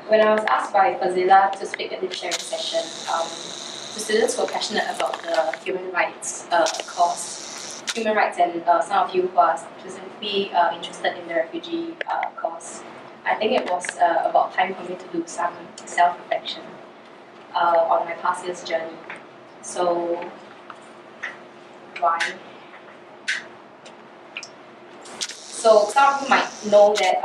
When I was asked by Fazila to speak at this sharing session, the students were passionate about the human rights cause, human rights, and some of you who are specifically interested in the refugee cause. I think it was about time for me to do some self-reflection on my past year's journey. So, why? So some of you might know that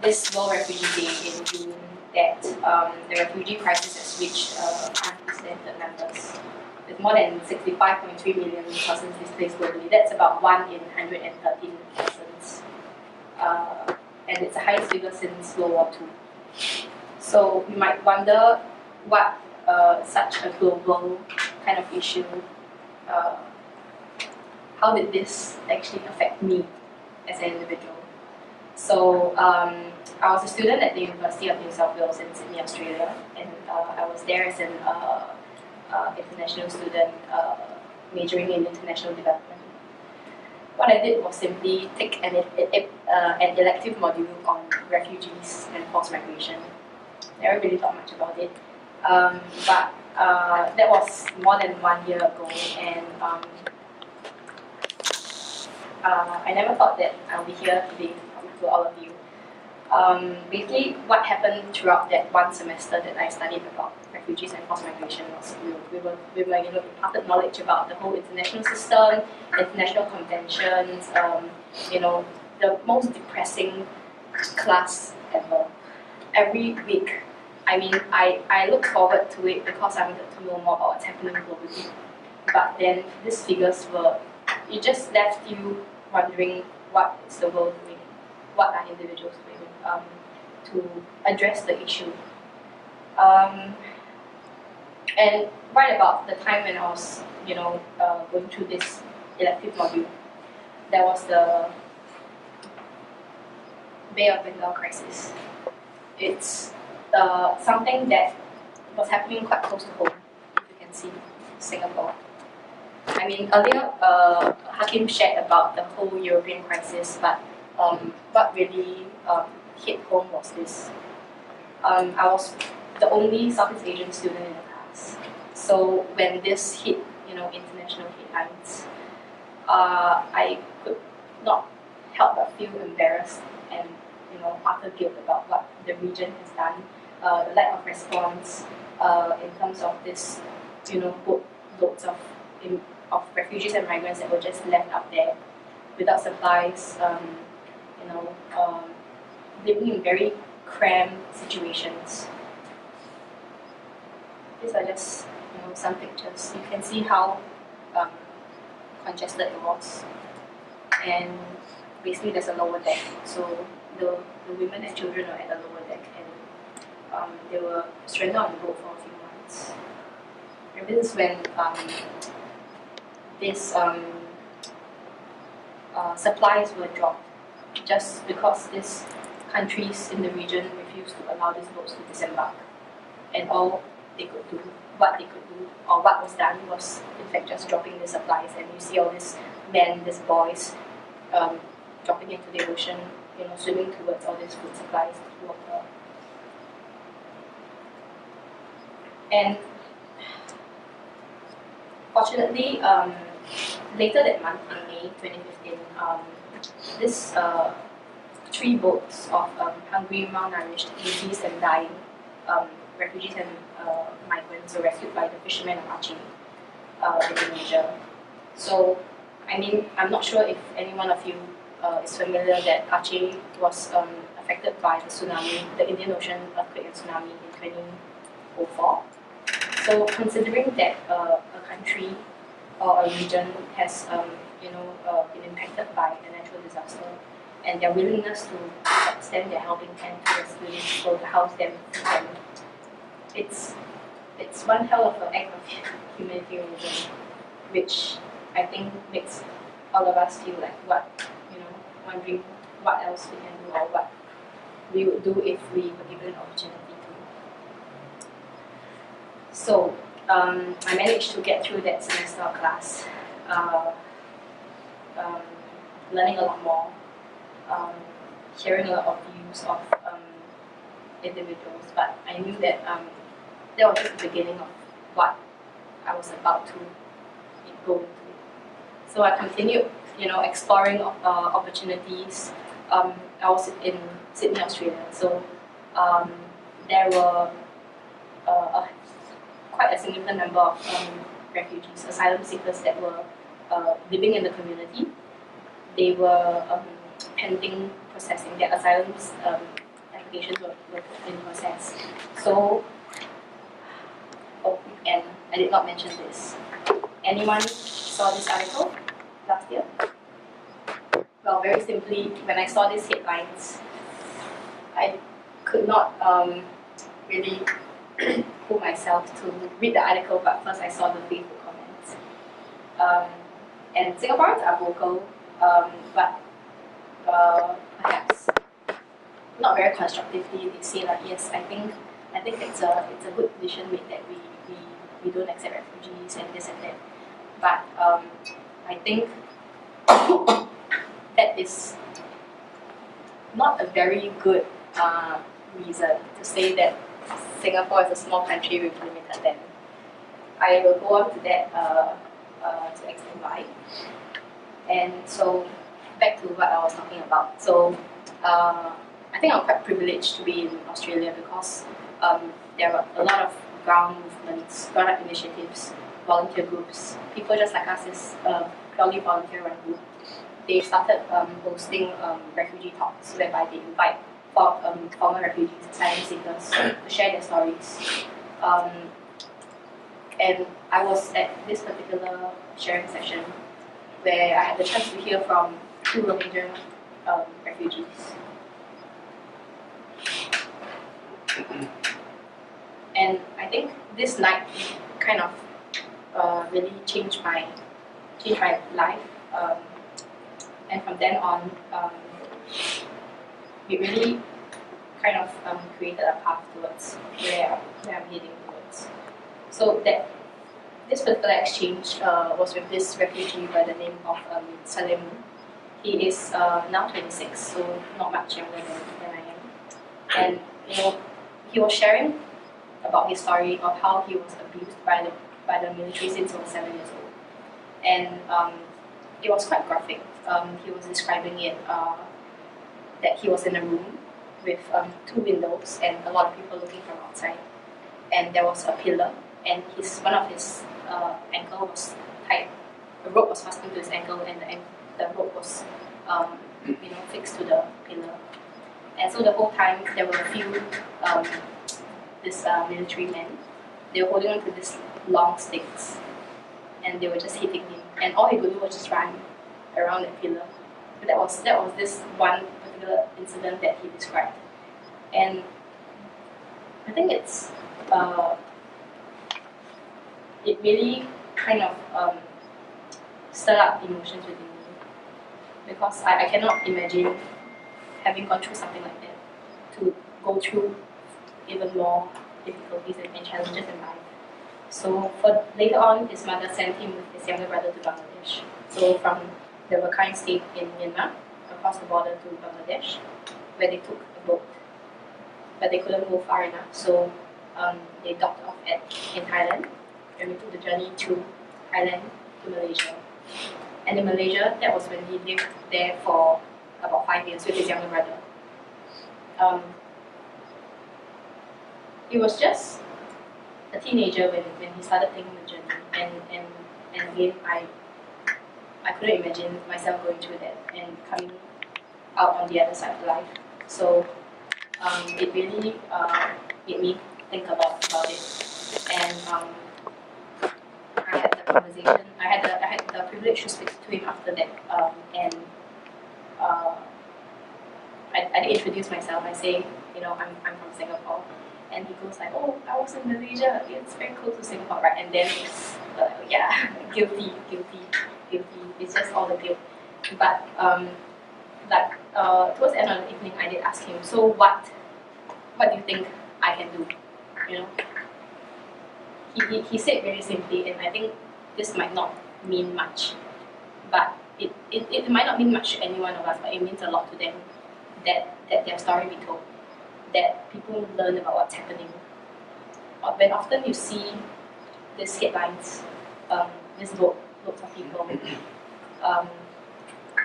this World Refugee Day in June, that the refugee crisis has reached unprecedented numbers, with more than 65.3 million persons displaced globally. That's about 1 in 113 persons, and it's the highest figure since World War II. So you might wonder what such a global kind of issue, how did this actually affect me as an individual. So I was a student at the University of New South Wales in Sydney, Australia, and I was there as an international student majoring in international development. What I did was simply take an elective module on refugees and forced migration. Never really thought much about it, but that was more than 1 year ago, and I never thought that I'll be here today to talk to all of you. Basically, what happened throughout that one semester that I studied about refugees and forced migration was we were imparted knowledge about the whole international system, international conventions, the most depressing class ever. Every week, I look forward to it because I wanted to know more about what's happening globally. But then these figures it just left you wondering what is the world doing, what are individuals doing to address the issue. And right about the time when I was, going through this elective module, there was the Bay of Bengal crisis. It's something that was happening quite close to home, if you can see, Singapore. Earlier, Hakim shared about the whole European crisis, but what really hit home was this. I was the only Southeast Asian student in the class. So when this hit, international headlines, I could not help but feel embarrassed and, utter guilt about what the region has done, the lack of response in terms of this, boatloads of refugees and migrants that were just left out there without supplies, living in very cramped situations. These are just some pictures. You can see how congested it was, and basically there's a lower deck. So the women and children are at the lower deck, and they were stranded on the boat for a few months. And this is when supplies were dropped, just because these countries in the region refused to allow these boats to disembark. And all they could do, or what was done was, in fact, just dropping the supplies. And you see all these men, these boys, dropping into the ocean, swimming towards all these food supplies, water. And fortunately, later that month, in May 2015, this 3 boats of hungry, malnourished, diseased, and dying refugees and migrants were rescued by the fishermen of Aceh, Indonesia. So, I'm not sure if any one of you is familiar that Aceh was affected by the tsunami, the Indian Ocean earthquake and tsunami in 2004. So, considering that a country or a region has been impacted by a natural disaster, and their willingness to extend their helping hand to rescue people, to house them, it's one hell of an act of humanitarianism, which I think makes all of us feel like wondering what else we can do, or what we would do if we were given an opportunity to. So I managed to get through that semester of class, learning a lot more, hearing a lot of views of individuals, but I knew that that was just the beginning of what I was about to go into. So I continued, exploring opportunities. I was in Sydney, Australia, so there were quite a significant number of refugees, asylum seekers that were living in the community. They were pending processing. Their asylum applications were in process. So, and I did not mention this. Anyone saw this article last year? Well, very simply, when I saw these headlines, I could not really pull myself to read the article, but first I saw the Facebook comments. And Singaporeans are vocal, but perhaps not very constructively. They say like, yes, I think it's a good decision made that we don't accept refugees and this and that. But I think that is not a very good reason to say that Singapore is a small country with limited land. I will go on to that to explain why. And so, back to what I was talking about. So, I think I'm quite privileged to be in Australia because there are a lot of ground movements, ground initiatives, volunteer groups. People just like us is purely volunteer-run group. They started hosting refugee talks whereby they invite former refugees, asylum seekers to share their stories. And I was at this particular sharing session where I had the chance to hear from 2 Rohingya refugees. And I think this night kind of really changed my life. And from then on, it really kind of created a path towards where I'm heading towards. So that this particular exchange was with this refugee by the name of Salim. He is now 26, so not much younger than I am. And he was sharing about his story of how he was abused by the military since he was 7 years old, and it was quite graphic. He was describing it that he was in a room with 2 windows and a lot of people looking from outside, and there was a pillar, and one of his ankle was tied. The rope was fastened to his ankle, and the rope was fixed to the pillar. And so the whole time there were a few this military men. They were holding on to these long sticks, and they were just hitting him. And all he could do was just run around the pillar. But that was this one particular incident that he described. And I think it really kind of stirred up emotions within me, because I cannot imagine having gone through something like that, to go through even more difficulties and challenges in life. So later on, his mother sent him with his younger brother to Bangladesh. So from the Rakhine state in Myanmar, across the border to Bangladesh, where they took a boat. But they couldn't go far enough, so they docked off in Thailand, and we took the journey through Thailand to Malaysia. And in Malaysia, that was when he lived there for about 5 years with his younger brother. He was just a teenager when he started taking the journey, and again, I couldn't imagine myself going through that and coming out on the other side of life. So it really made me think about it, and I had the conversation. I had the privilege to speak to him after that, and I did introduce myself. I say, I'm from Singapore. And he goes like, oh, I was in Malaysia. It's very close to Singapore, right? And then, yeah, guilty. It's just all the guilt. But towards the end of the evening, I did ask him, so what do you think I can do? He said very simply, and I think this might not mean much, but it might not mean much to any one of us, but it means a lot to them that their story be told. that people learn about what's happening. When often you see these headlines, this loads of people, um,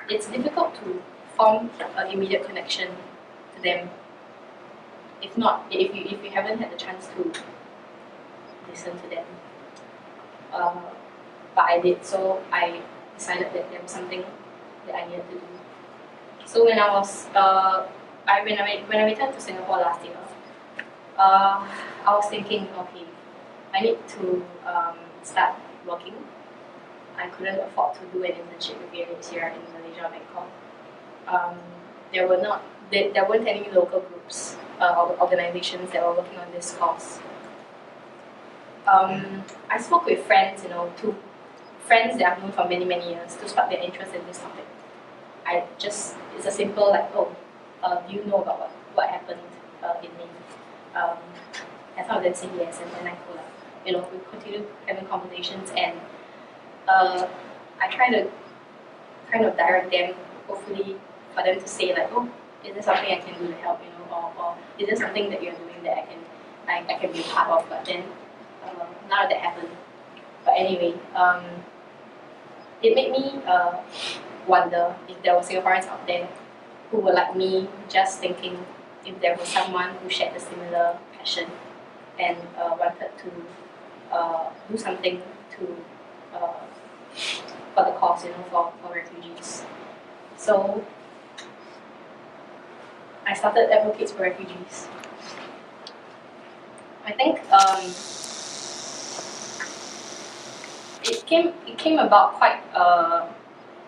it's difficult to form an immediate connection to them. If you haven't had the chance to listen to them. But I did, so I decided that there was something that I needed to do. So when I returned to Singapore last year, I was thinking, okay, I need to start working. I couldn't afford to do an internship with VNH here in Malaysia, Bangkok. There weren't any local groups or organizations that were working on this cause. I spoke with friends, two friends that I've known for many, many years to spark their interest in this topic. It's a simple do you know about what happened in May? And some of them said yes, and then I told them, we continued having conversations, and I try to kind of direct them, hopefully, for them to say like, oh, is there something I can do to help, or is there something that you're doing that I can be a part of? But then none of that happened. But anyway, it made me wonder if there were Singaporeans out there who were like me, just thinking if there was someone who shared a similar passion and wanted to do something to for the cause, for refugees. So I started Advocates for Refugees. I think it came about quite a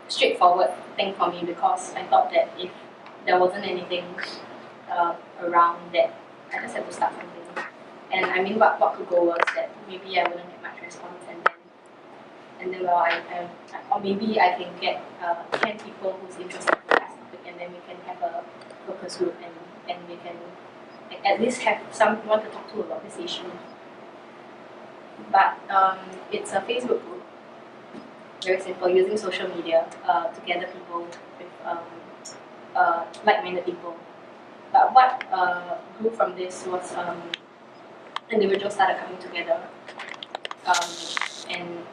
straightforward thing for me, because I thought that if there wasn't anything around, that I just had to start something. And I mean, what could go worse, that maybe I wouldn't get much response, and then or maybe I can get 10 people who's interested in this topic, and then we can have a focus group, and we can at least have someone to talk to about this issue. But it's a Facebook group, very simple, using social media to gather people with like-minded people. But what grew from this was individuals started coming together, and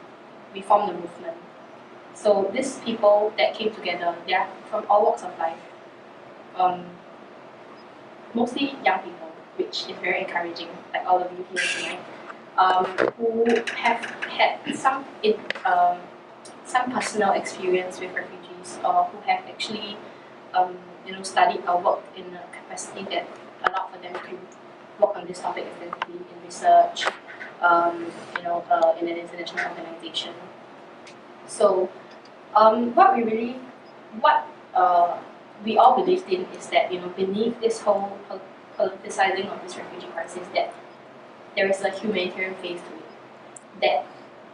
we formed a movement. So these people that came together, they are from all walks of life, mostly young people, which is very encouraging, like all of you here tonight, who have had some personal experience with refugees, or who have actually studied or worked in a capacity that allowed for them to work on this topic extensively in research, in an international organization. So what we all believed in is that beneath this whole politicizing of this refugee crisis, that there is a humanitarian phase to it. That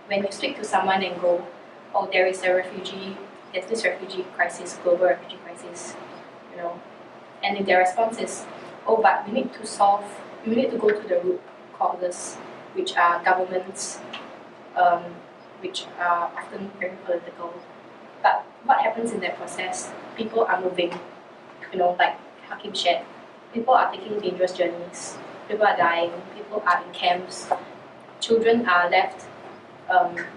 when you speak to someone and go, oh, there's this refugee crisis, global refugee crisis, and if their response is, oh, but we need to go to the root causes, which are governments, which are often very political. But what happens in that process? People are moving, like Hakim shared. People are taking dangerous journeys. People are dying. People are in camps. Children are left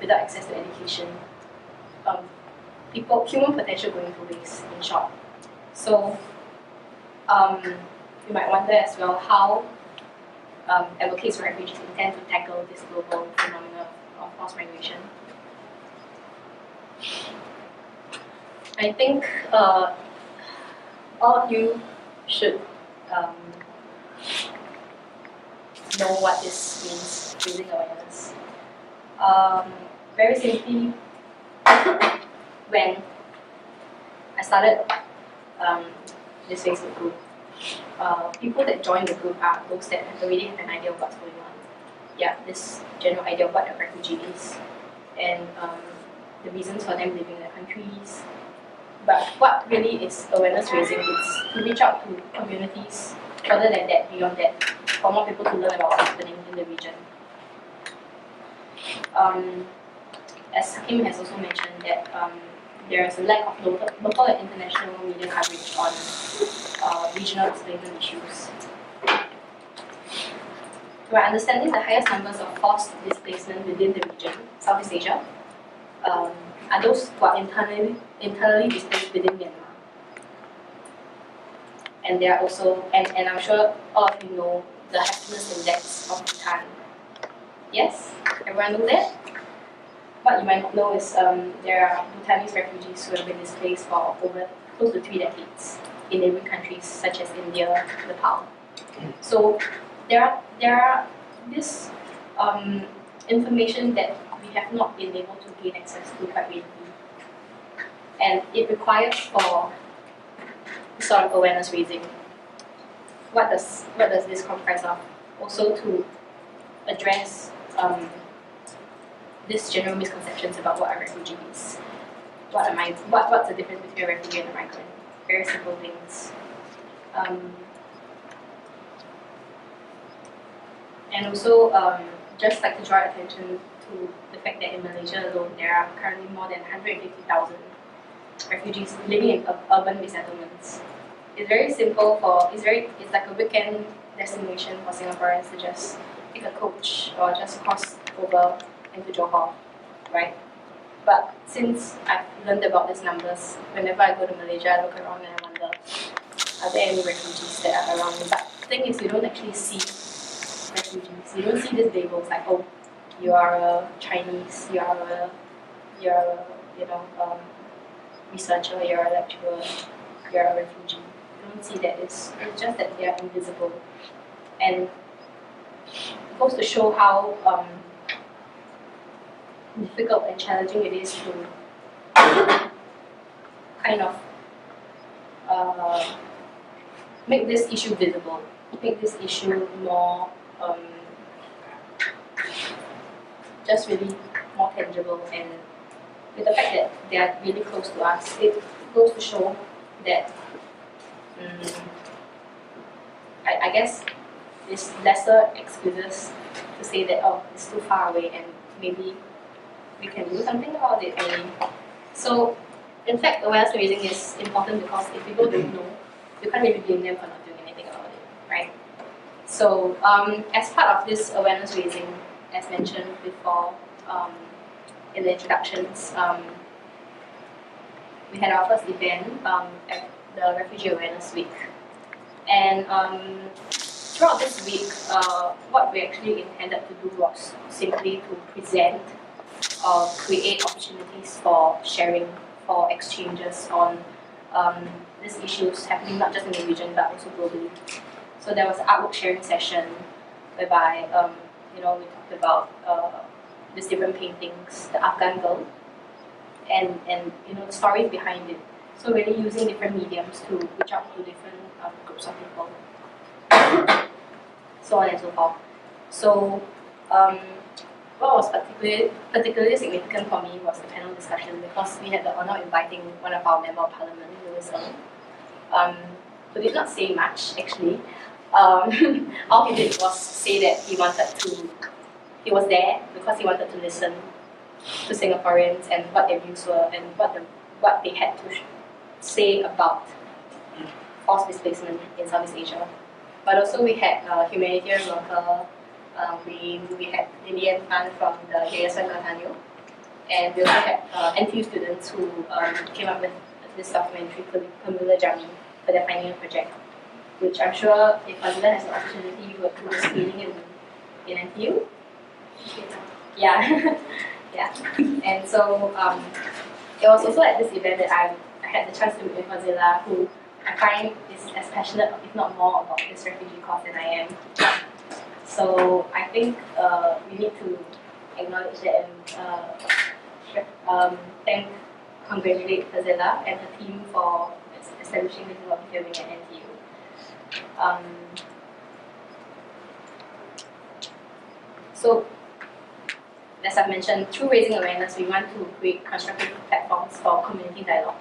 without access to education. Human potential going to waste, in short. So you might wonder as well how Advocates for Refugees intend to tackle this global phenomenon of forced migration. I think all of you should know what this means, raising awareness. Very simply, when I started this Facebook group, people that join the group are those that already have an idea of what's going on. Yeah, this general idea of what a refugee is, and the reasons for them leaving their countries. But what really is awareness raising is to reach out to communities further than that, beyond that, for more people to learn about what's happening in the region. As Hakim has also mentioned, that there is a lack of local and international media coverage on regional displacement issues. my understanding, the highest numbers of forced displacement within the region, Southeast Asia, are those who are internally displaced within Myanmar. And there are also, and I'm sure all of you know the happiness index of Bhutan. Yes? Everyone knows that? What you might not know is there are Bhutanese refugees who have been displaced for over close to 3 decades in neighboring countries such as India, Nepal. So there are this information that we have not been able to gain access to quite readily. And it requires for sort of awareness raising. What does this comprise of? Also to address these general misconceptions about what are refugees. What's the difference between a refugee and a migrant? Very simple things. And also just like to draw attention to the fact that in Malaysia alone there are currently more than 150,000 refugees living in urban resettlements. It's very simple it's like a weekend destination for Singaporeans to just take a coach or just cross over into Johor, right? But since I've learned about these numbers, whenever I go to Malaysia, I look around and I wonder, are there any refugees that are around me? But the thing is, you don't actually see refugees. You don't see these labels like, oh, you are a Chinese, you are a researcher, you're a lecturer, you're a refugee. You don't see that. It's just that they are invisible. And it goes to show how difficult and challenging it is to kind of make this issue visible, make this issue more just really more tangible, and with the fact that they are really close to us, it goes to show that I guess there's lesser excuses to say that, oh, it's too far away and maybe we can do something about it. So, in fact, awareness raising is important because if people don't know, you can't really blame them for not doing anything about it, right? So, as part of this awareness raising, as mentioned before in the introductions, we had our first event at the Refugee Awareness Week. And throughout this week, what we actually intended to do was simply to present or create opportunities for sharing, for exchanges on these issues happening not just in the region but also globally. So there was an artwork sharing session whereby we talked about these different paintings, the Afghan girl, and the stories behind it. So really using different mediums to reach out to different groups of people, so on and so forth. So what was particularly significant for me was the panel discussion, because we had the honor of inviting one of our Member of Parliament, Lewis, who did not say much actually. All he did was say that he was there because he wanted to listen to Singaporeans and what their views were and what they had to say about forced displacement in Southeast Asia. But also we had humanitarian worker, we had Lillian Tan from the Yayasan Atanyo, and we also had NTU students who came up with this documentary, Kamula Jami, for their final project, which I'm sure if Mathilda has the opportunity, you would do a screening in NTU. Yeah. Yeah. And so it was also at this event that I had the chance to meet with Mathilda, who I find is as passionate, if not more, about this refugee cause than I am. So I think we need to acknowledge that and congratulate Mathilda and her team for establishing this work here at NTU. So, as I've mentioned, through raising awareness, we want to create constructive platforms for community dialogue.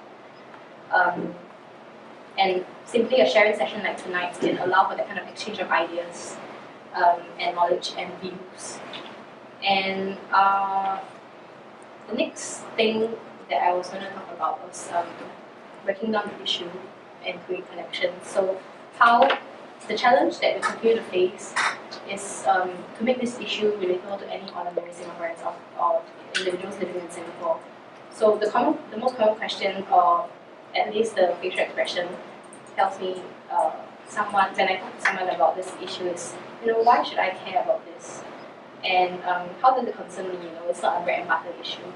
And simply a sharing session like tonight can allow for that kind of exchange of ideas and knowledge and views. And the next thing that I was going to talk about was breaking down the issue and create connections. So how the challenge that we continue to face is to make this issue relatable to any ordinary Singaporeans or individuals living in Singapore. So the most common question, or at least the facial expression, tells me someone when I talk to someone about this issue is, why should I care about this? And how does it concern me? It's not a bread and butter issue.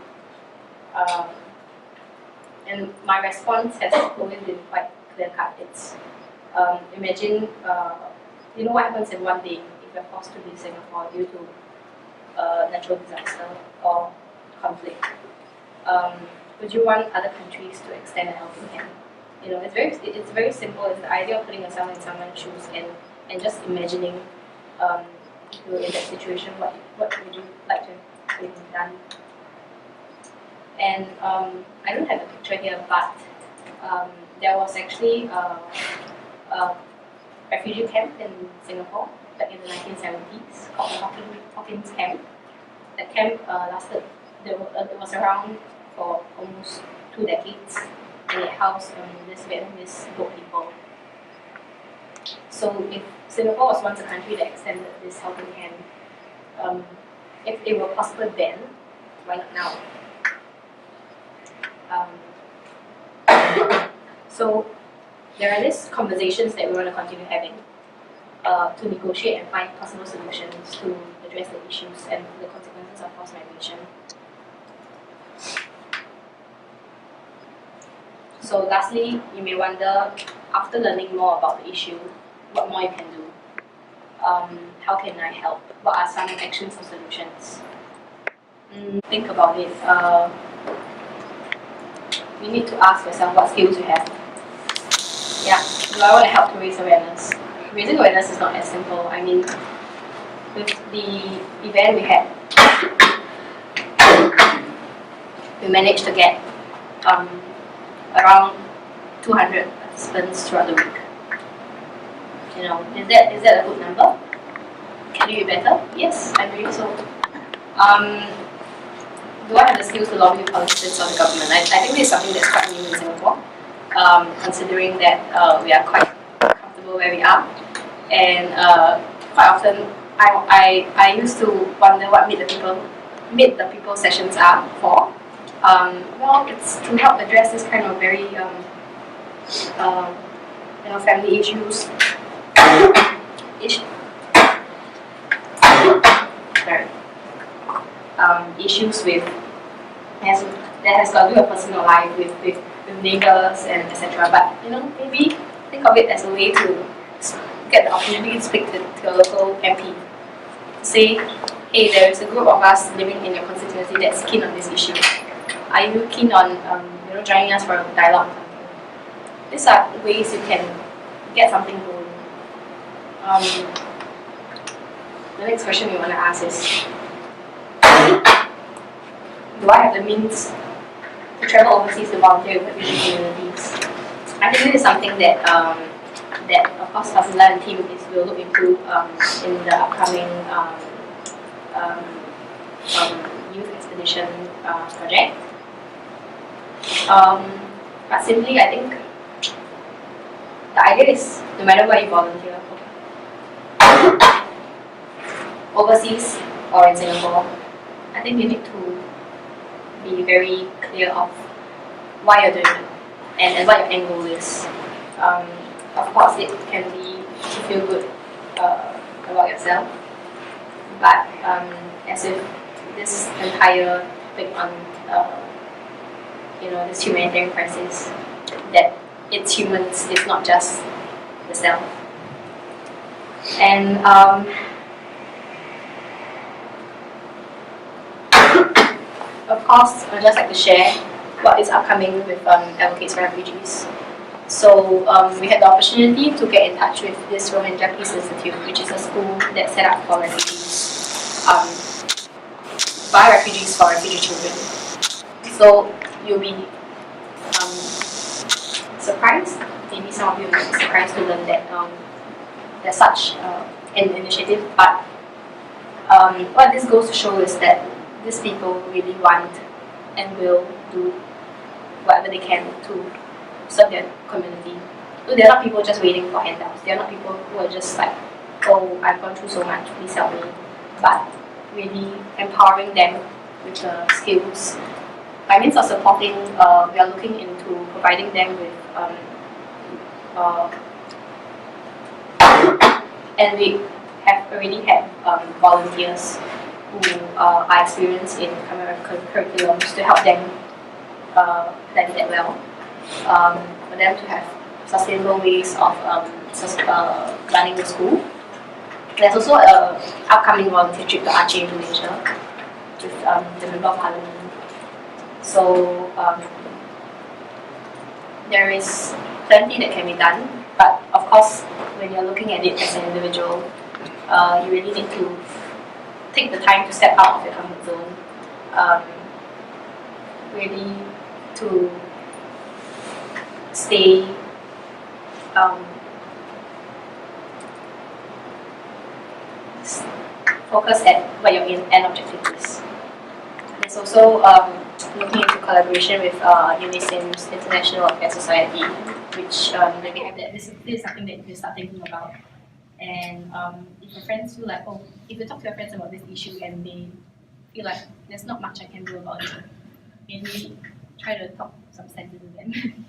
And my response has always been quite clear cut. It's imagine, what happens in one day if you're forced to leave Singapore due to natural disaster or conflict. Would you want other countries to extend a helping hand? It's very simple. It's the idea of putting yourself in someone's shoes and just imagining, in that situation, what would you like to have done? And I don't have a picture here, but there was actually a refugee camp in Singapore back in the 1970s called the Hawkins Camp. That camp it was around for almost 2 decades, and it housed this Vietnamese boat people. So if Singapore was once a country that extended this helping hand, if it were possible then, why not now? So there are these conversations that we want to continue having to negotiate and find possible solutions to address the issues and the consequences of forced migration. So lastly, you may wonder, after learning more about the issue, what more you can do? How can I help? What are some actions or solutions? Think about it. You need to ask yourself what skills you have. Yeah, do I want to help to raise awareness? Raising awareness is not as simple. I mean, with the event we had, we managed to get around 200 participants throughout the week. Is that a good number? Can you be better? Yes, I believe so. Do I have the skills to lobby with politicians or the government? I think this is something that's quite new in Singapore, considering that we are quite comfortable where we are, and quite often I used to wonder what meet the people sessions are for. Well, it's to help address this kind of very family issues. Issues that has got to do with personal life, with neighbors and etc. But maybe think of it as a way to get the opportunity to speak to a local MP. Say, hey, there is a group of us living in your constituency that's keen on this issue. Are you keen on joining us for a dialogue? These are ways you can get something going. The next question we want to ask is, do I have the means to travel overseas to volunteer with refugee communities? I think this is something that of course Mathilda and team will look into in the upcoming youth expedition project. But simply, I think the idea is no matter where you volunteer, overseas or in Singapore, I think you need to be very clear of why you're doing it and what your end goal is. Of course, it can be to feel good about yourself, but as if this entire topic on this humanitarian crisis, that it's humans, it's not just the self. And of course, I'd just like to share what is upcoming with Advocates for Refugees. So we had the opportunity to get in touch with this Rohingya Peace Institute, which is a school that's set up for refugees, by refugees for refugee children. So you'll be surprised, maybe some of you will be surprised to learn that there's such an initiative, but what this goes to show is that these people really want and will do whatever they can to serve their community. So they're not people just waiting for handouts. They're not people who are just like oh, I've gone through so much, please help me. But really empowering them with the skills. By means of supporting, we are looking into providing them with, uh, and we have already had volunteers who are experienced in American curriculums to help them plan that well. For them to have sustainable ways of running the school. There's also an upcoming volunteer trip to Aceh, Indonesia, with the Member of Parliament. So there is plenty that can be done, but of course, when you're looking at it as an individual, you really need to take the time to step out of your comfort zone, really to stay focus at what your end objective is. There's also looking into collaboration with UNICEF's International Affairs Society, which maybe have that. This is something that you start thinking about. And if your friends feel like, oh, if you talk to your friends about this issue and they feel like there's not much I can do about it, maybe try to talk some sense into them.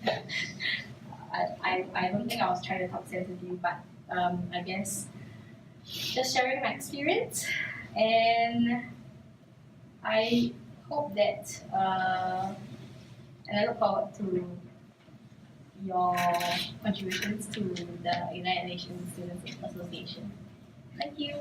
I don't think I was trying to talk sense into you, but I guess just sharing my experience, and I hope that, and I look forward to your contributions to the United Nations Students Association. Thank you.